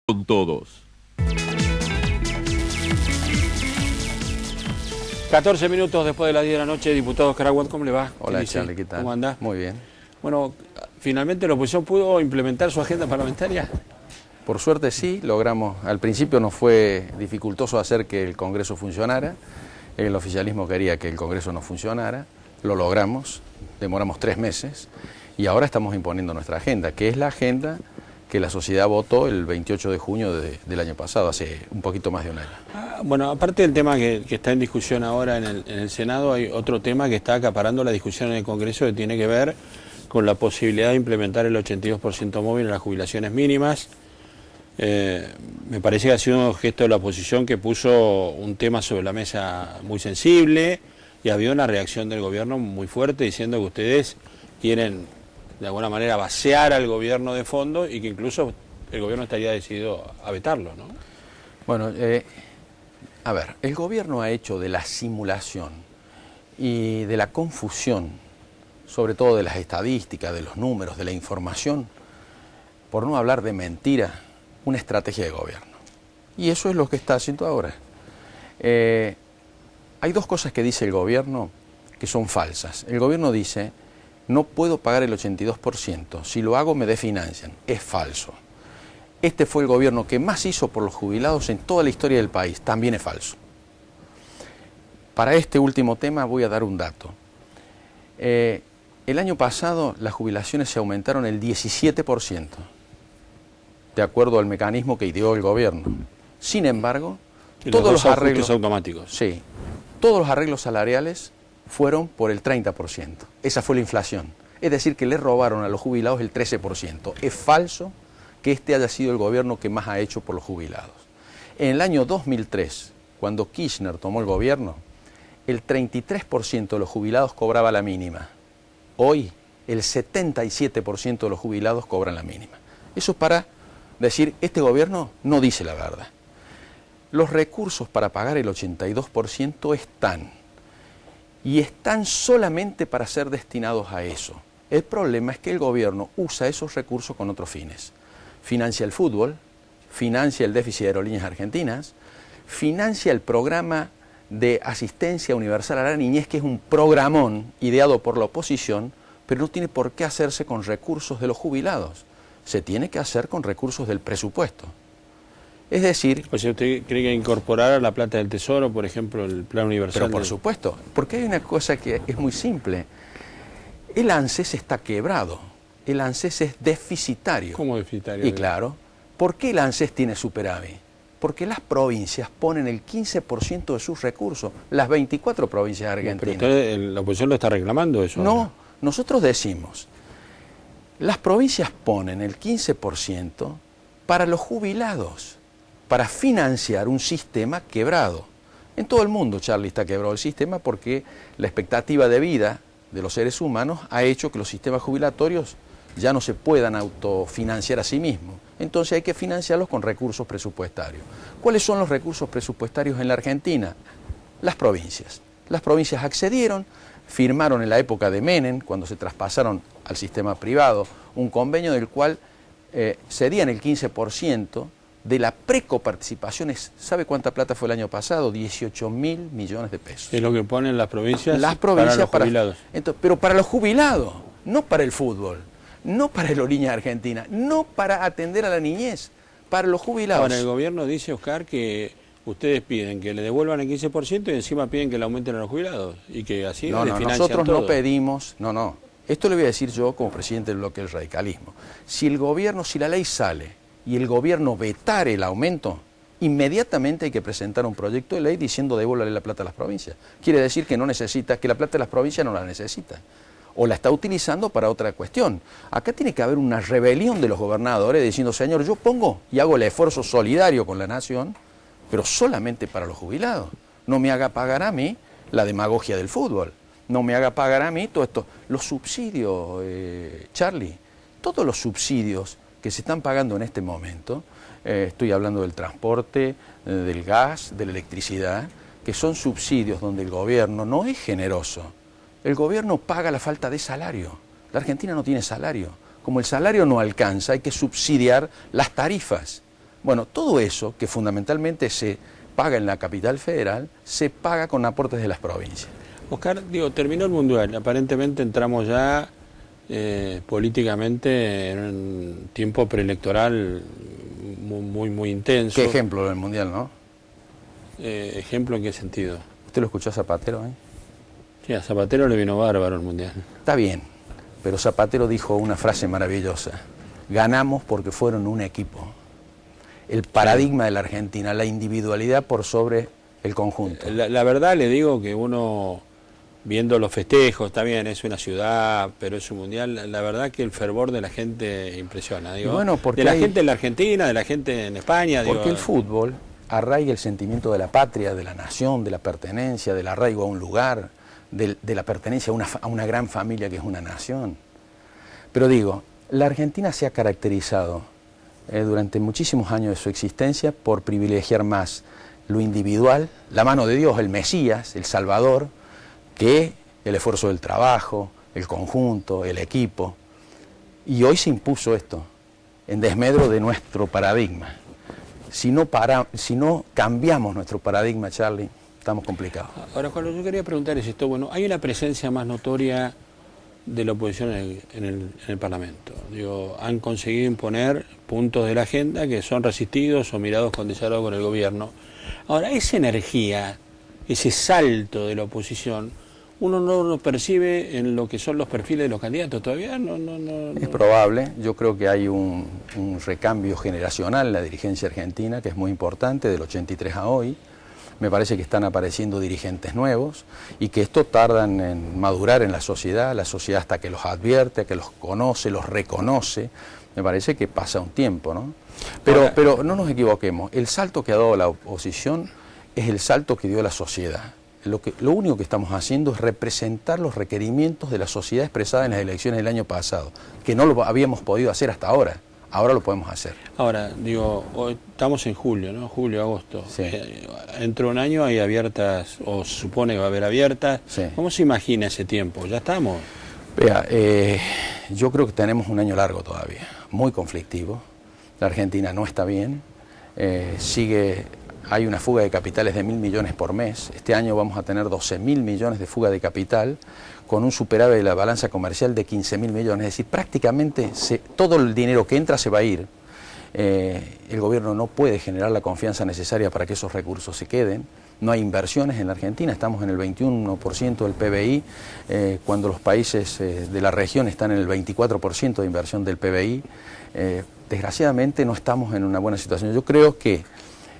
Con todos. 14 minutos después de las 10 de la noche, diputado Oscar Aguad, ¿cómo le va? Hola, Charlie, ¿qué tal? ¿Cómo anda? Muy bien. Bueno, finalmente la oposición pudo implementar su agenda parlamentaria. Por suerte sí, logramos. Al principio nos fue dificultoso hacer que el Congreso funcionara. El oficialismo quería que el Congreso no funcionara. Lo logramos, demoramos 3 meses y ahora estamos imponiendo nuestra agenda, que es la agenda que la sociedad votó el 28 de junio del año pasado, hace un poquito más de un año. Bueno, aparte del tema que está en discusión ahora en el Senado, hay otro tema que está acaparando la discusión en el Congreso que tiene que ver con la posibilidad de implementar el 82% móvil en las jubilaciones mínimas. Me parece que ha sido un gesto de la oposición que puso un tema sobre la mesa muy sensible y ha habido una reacción del gobierno muy fuerte diciendo que ustedes quieren de alguna manera vaciar al gobierno de fondo y que incluso el gobierno estaría decidido a vetarlo, ¿no? Bueno, a ver, el gobierno ha hecho de la simulación y de la confusión, sobre todo de las estadísticas, de los números, de la información, por no hablar de mentira, una estrategia de gobierno. Y eso es lo que está haciendo ahora. Hay dos cosas que dice el gobierno que son falsas. El gobierno dice: no puedo pagar el 82%, si lo hago me desfinancian. Es falso. Este fue el gobierno que más hizo por los jubilados en toda la historia del país. También es falso. Para este último tema voy a dar un dato. El año pasado las jubilaciones se aumentaron el 17%, de acuerdo al mecanismo que ideó el gobierno. Sin embargo, todos los arreglos automáticos. Sí, todos los arreglos salariales fueron por el 30%. Esa fue la inflación. Es decir, que le robaron a los jubilados el 13%. Es falso que este haya sido el gobierno que más ha hecho por los jubilados. En el año 2003, cuando Kirchner tomó el gobierno, el 33% de los jubilados cobraba la mínima. Hoy, el 77% de los jubilados cobran la mínima. Eso es para decir, este gobierno no dice la verdad. Los recursos para pagar el 82% están. Y están solamente para ser destinados a eso. El problema es que el gobierno usa esos recursos con otros fines. Financia el fútbol, financia el déficit de Aerolíneas Argentinas, financia el programa de asistencia universal a la niñez, que es un programón ideado por la oposición, pero no tiene por qué hacerse con recursos de los jubilados. Se tiene que hacer con recursos del presupuesto. Es decir... O sea, ¿usted cree que incorporar a la plata del Tesoro, por ejemplo, el Plan Universal? Pero por supuesto, porque hay una cosa que es muy simple. El ANSES está quebrado, el ANSES es deficitario. ¿Cómo deficitario? Y claro, ¿por qué el ANSES tiene superávit? Porque las provincias ponen el 15% de sus recursos, las 24 provincias argentinas. Pero usted, la oposición lo está reclamando eso. No, nosotros decimos, las provincias ponen el 15% para los jubilados, para financiar un sistema quebrado. En todo el mundo, Charlie, está quebrado el sistema porque la expectativa de vida de los seres humanos ha hecho que los sistemas jubilatorios ya no se puedan autofinanciar a sí mismos. Entonces hay que financiarlos con recursos presupuestarios. ¿Cuáles son los recursos presupuestarios en la Argentina? Las provincias. Las provincias accedieron, firmaron en la época de Menem, cuando se traspasaron al sistema privado, un convenio del cual cedían el 15%, de la precoparticipación. ¿Sabe cuánta plata fue el año pasado? 18.000 millones de pesos. Es lo que ponen las provincias, para los jubilados. Pero para los jubilados, no para el fútbol, no para Aerolíneas Argentinas, no para atender a la niñez, para los jubilados. Ahora, el gobierno dice, Oscar, que ustedes piden que le devuelvan el 15% y encima piden que le aumenten a los jubilados. Y que así no, nosotros todo. No pedimos, esto le voy a decir yo como presidente del bloque del radicalismo. Si la ley sale y el gobierno vetare el aumento, inmediatamente hay que presentar un proyecto de ley diciendo devuélvale la plata a las provincias. Quiere decir que no necesita, que la plata de las provincias no la necesita. O la está utilizando para otra cuestión. Acá tiene que haber una rebelión de los gobernadores diciendo, señor, yo pongo y hago el esfuerzo solidario con la nación, pero solamente para los jubilados. No me haga pagar a mí la demagogia del fútbol. No me haga pagar a mí todo esto. Los subsidios, Charlie, todos los subsidios que se están pagando en este momento, estoy hablando del transporte, del gas, de la electricidad, que son subsidios donde el gobierno no es generoso. El gobierno paga la falta de salario. La Argentina no tiene salario. Como el salario no alcanza, hay que subsidiar las tarifas. Bueno, todo eso, que fundamentalmente se paga en la capital federal, se paga con aportes de las provincias. Oscar, digo, terminó el Mundial, aparentemente entramos ya políticamente en un tiempo preelectoral muy intenso. ¿Qué ejemplo del Mundial, no? ¿Ejemplo en qué sentido? ¿Usted lo escuchó a Zapatero, eh? Sí, a Zapatero le vino bárbaro el Mundial. Está bien, pero Zapatero dijo una frase maravillosa: ganamos porque fueron un equipo. El paradigma de la Argentina, la individualidad por sobre el conjunto. La verdad le digo que uno, viendo los festejos, está bien, es una ciudad, pero es un Mundial, la verdad que el fervor de la gente impresiona. Digo, bueno, de la gente en la Argentina, de la gente en España. Porque digo, el fútbol arraiga el sentimiento de la patria, de la nación, de la pertenencia, del arraigo a un lugar, de la pertenencia a una gran familia que es una nación. Pero digo, la Argentina se ha caracterizado durante muchísimos años de su existencia por privilegiar más lo individual, la mano de Dios, el Mesías, el Salvador, que el esfuerzo del trabajo, el conjunto, el equipo. Y hoy se impuso esto, en desmedro de nuestro paradigma. Si no cambiamos nuestro paradigma, Charlie, estamos complicados. Ahora, Juan, yo quería preguntar es esto, bueno, hay una presencia más notoria de la oposición en el Parlamento. Digo, han conseguido imponer puntos de la agenda que son resistidos o mirados con desagrado con el gobierno. Ahora, esa energía, ese salto de la oposición, uno no lo percibe en lo que son los perfiles de los candidatos todavía. No. Es probable, yo creo que hay un recambio generacional en la dirigencia argentina que es muy importante, del 83 a hoy. Me parece que están apareciendo dirigentes nuevos y que esto tardan en madurar en la sociedad hasta que los advierte, que los conoce, los reconoce. Me parece que pasa un tiempo, ¿no? Pero no nos equivoquemos, el salto que ha dado la oposición es el salto que dio la sociedad. Lo único que estamos haciendo es representar los requerimientos de la sociedad expresada en las elecciones del año pasado, que no lo habíamos podido hacer hasta ahora. Ahora lo podemos hacer. Ahora, digo, hoy estamos en julio, ¿no? Julio, agosto. Sí. Dentro de un año hay abiertas, o se supone que va a haber abiertas. Sí. ¿Cómo se imagina ese tiempo? ¿Ya estamos? Vea, yo creo que tenemos un año largo todavía, muy conflictivo. La Argentina no está bien, hay una fuga de capitales de 1.000 millones por mes. Este año vamos a tener 12.000 millones de fuga de capital, con un superávit de la balanza comercial de 15.000 millones. Es decir, prácticamente todo el dinero que entra se va a ir. El gobierno no puede generar la confianza necesaria para que esos recursos se queden. No hay inversiones en la Argentina, estamos en el 21% del PBI, cuando los países de la región están en el 24% de inversión del PBI. Desgraciadamente no estamos en una buena situación. Yo creo que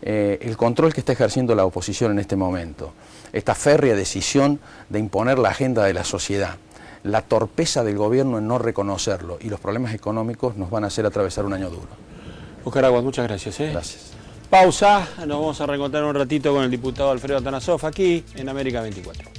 el control que está ejerciendo la oposición en este momento, esta férrea decisión de imponer la agenda de la sociedad, la torpeza del gobierno en no reconocerlo y los problemas económicos nos van a hacer atravesar un año duro. Oscar Aguas, muchas gracias. Gracias. Pausa, nos vamos a reencontrar un ratito con el diputado Alfredo Atanasov aquí en América 24.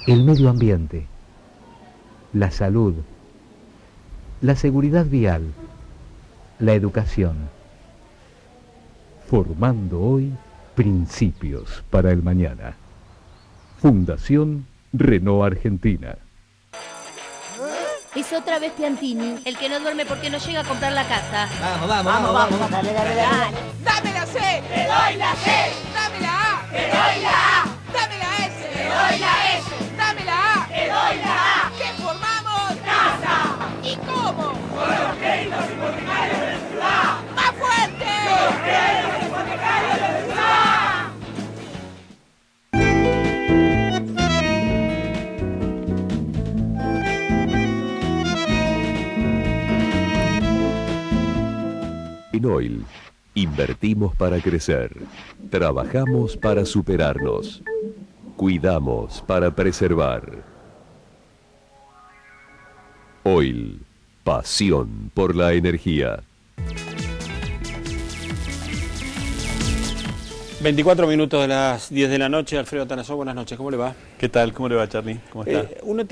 El medio ambiente, la salud, la seguridad vial, la educación. Formando hoy principios para el mañana. Fundación Renault Argentina. Es otra vez Piantini, el que no duerme porque no llega a comprar la casa. Vamos. Dale. Dame la C. Te doy la C. Dame la A. Te doy la A. Dame la S. Te doy la S. Dame la A. Te doy la A. ¿Qué formamos? Casa. ¿Y cómo? Con los créditos hipotecarios de la ciudad. ¡Más fuerte! Los créditos hipotecarios de la ciudad. En Oil, invertimos para crecer, trabajamos para superarnos, cuidamos para preservar. Oil, pasión por la energía. 24 minutos de las 10 de la noche. Alfredo Tanazó, buenas noches, ¿cómo le va? ¿Qué tal? ¿Cómo le va, Charly? ¿Cómo está? Uno